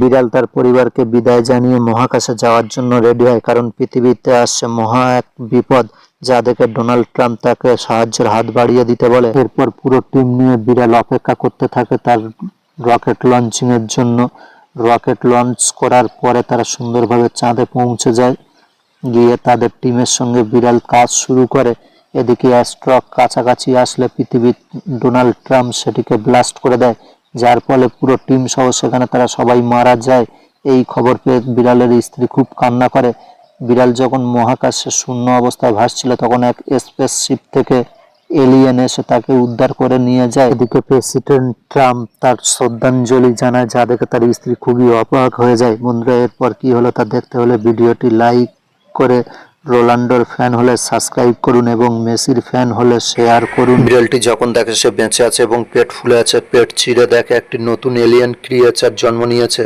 বিড়াল তার পরিবারকে বিদায় জানিয়ে মহাকাশে যাওয়ার জন্য রেডি হয়, কারণ পৃথিবীতে আসছে মহা এক বিপদ, যা দেখে ডোনাল্ড ট্রাম্প তাকে সাহায্যের হাত বাড়িয়ে দিতে বলে। এরপর পুরো টিম নিয়ে বিড়াল অপেক্ষা করতে থাকে তার রকেট লঞ্চিং এর জন্য। রকেট লঞ্চ করার পরে তারা সুন্দরভাবে চাঁদে পৌঁছে যায়। গিয়ে তাদের টিমের সঙ্গে বিড়াল কাজ শুরু করে। এদিকে অ্যাস্ট্রক কাছাকাছি আসলে ডোনাল্ড ট্রাম্প সেটিকে ব্লাস্ট করে দেয়, যার ফলে পুরো টিম সহ সেখানে তারা সবাই মারা যায়। এই খবর পেয়ে বিড়ালের স্ত্রী খুব কান্না করে। বিড়াল যখন মহাকাশে শূন্য অবস্থায় ভাসছিল তখন এক স্পেসশিপ থেকে এলিয়েন এসে তাকে উদ্ধার করে নিয়ে যায়। এদিকে প্রেসিডেন্ট ট্রাম্প তার শ্রদ্ধাঞ্জলি জানায়, যা দেখে তার স্ত্রী খুবই অবাক হয়ে যায়। বন্ধুরা, এরপর কি হলো তা দেখতে হলে ভিডিওটি লাইক করে রোনাল্ডোর ফ্যান হলে সাবস্ক্রাইব করুন এবং মেসির ফ্যান হলে শেয়ার করুন। বিড়ালটি যখন দেখে সে বেঁচে আছে এবং পেট ফুলে আছে, পেট চিরে দেখে একটি নতুন এলিয়েন ক্রিয়েচার জন্ম নিয়েছে।